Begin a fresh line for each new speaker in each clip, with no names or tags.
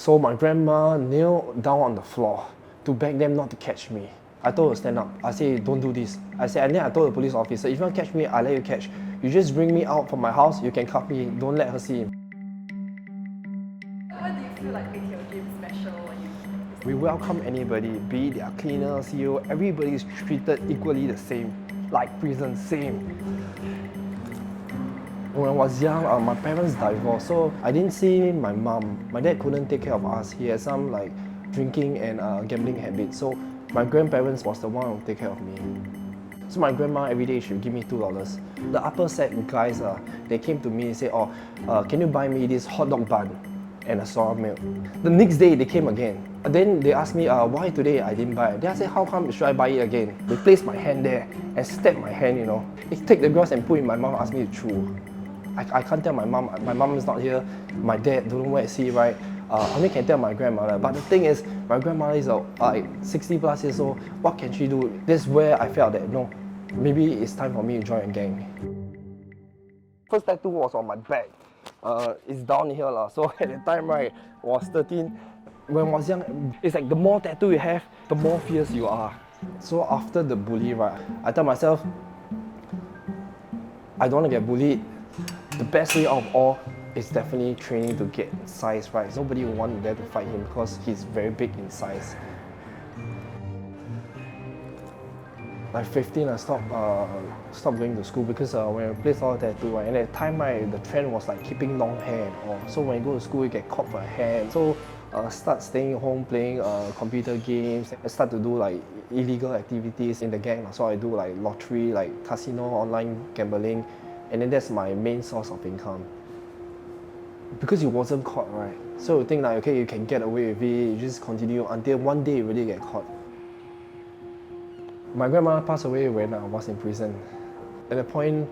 So my grandma knelt down on the floor to beg them not to catch me. I told her to stand up. I said, don't do this. And then I told the police officer, if you want to catch me, I'll let you catch. You just bring me out from my house, you can cuff me, don't let her see him.
What do you feel like makes your gym special when you...
We welcome anybody, be it their cleaner, CEO, everybody is treated equally the same. Like prison, same. When I was young, my parents divorced, so I didn't see my mom. My dad couldn't take care of us. He had some like drinking and gambling habits. So my grandparents was the one who take care of me. So my grandma every day she would give me $2. The upper set guys, they came to me and said, can you buy me this hot dog bun and a sour milk? The next day they came again. Then they asked me, why today I didn't buy it? Then I said, how come should I buy it again? They placed my hand there and stabbed my hand, you know. They take the grass and put it in my mouth, asked me to chew. I can't tell my mom is not here, my dad don't know where is he, right? I only can tell my grandmother, but the thing is, my grandmother is like 60 plus years old, what can she do? This is where I felt that, no, maybe it's time for me to join a gang. First tattoo was on my back, it's down here, so at the time, right, I was 13. When I was young, it's like the more tattoo you have, the more fierce you are. So after the bully, right, I tell myself, I don't want to get bullied. The best way of all is definitely training to get size right. Nobody will want there to fight him because he's very big in size. Like 15, I stopped going to school because when I placed all the tattoo, right, and at the time, right, the trend was like keeping long hair and all. So when you go to school, you get caught for hair. So start staying home playing computer games. I start to do like illegal activities in the gang. So I do like lottery, like casino, online gambling. And then that's my main source of income. Because you wasn't caught, right? So you think like, okay, you can get away with it, you just continue until one day you really get caught. My grandma passed away when I was in prison. At that point,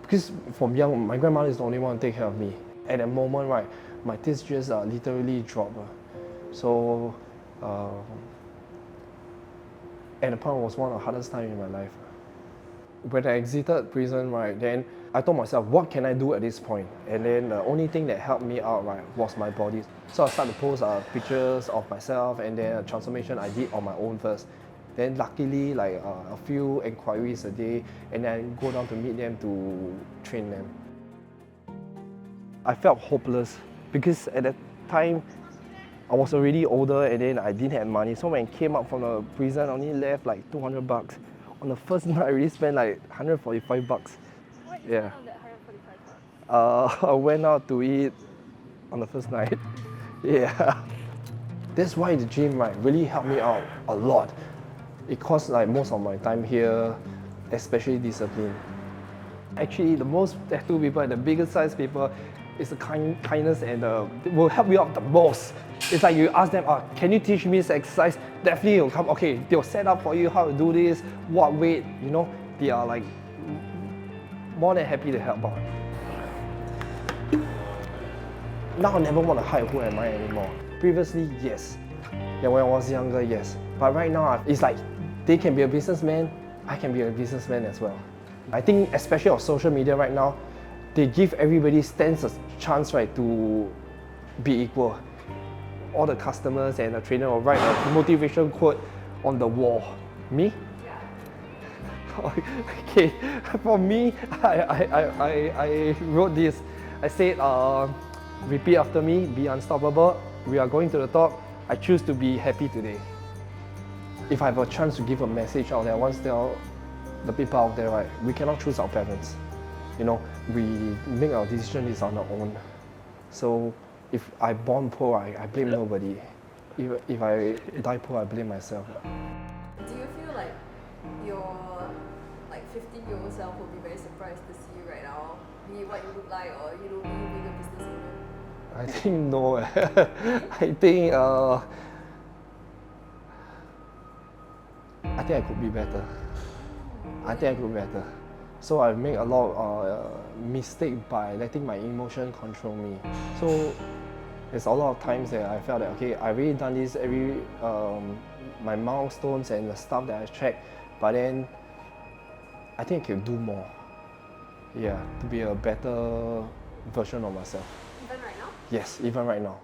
because from young, my grandmother is the only one to take care of me. At that moment, right, my teeth just literally dropped. So, at the point, it was one of the hardest times in my life. When I exited prison, right, then I told myself, what can I do at this point? And then the only thing that helped me out, right, was my body. So I started to post pictures of myself and then a transformation I did on my own first. Then luckily, like a few inquiries a day, and then go down to meet them to train them. I felt hopeless because at that time, I was already older and then I didn't have money. So when I came out from the prison, I only left like $200. On the first night, I already spent like $145.
What you spent on that $145?
I went out to eat on the first night. Yeah. That's why the gym, right, really helped me out a lot. It cost like most of my time here, especially discipline. Actually, the most tattoo people and the biggest size people is the kindness and will help you out the most. It's like you ask them, can you teach me this exercise? Definitely will come, okay, they'll set up for you how to do this, what weight, you know, they are like more than happy to help out. Now I never want to hide who am I anymore. Previously, yes. Yeah, when I was younger, yes. But right now, it's like they can be a businessman, I can be a businessman as well. I think especially on social media right now, they give everybody stands a chance, right, to be equal. All the customers and the trainer will write a motivation quote on the wall. Me? Yeah. Okay, for me, I wrote this. I said, repeat after me, be unstoppable. We are going to the top. I choose to be happy today. If I have a chance to give a message out there, I want to tell the people out there, right, we cannot choose our parents. You know, we make our decisions on our own. So if I born poor, I blame nobody. If I die poor, I blame myself.
Do you feel like your 15-year-old self will be very surprised to see you right now? Be it what you look like or you know, being a business owner?
I think no. I think I could be better. I think I could be better. So I make a lot of mistakes by letting my emotion control me. So there's a lot of times that I felt that, okay, I've really done this, my milestones and the stuff that I checked, but then I think I can do more. Yeah, to be a better version of myself.
Even right now?
Yes, even right now.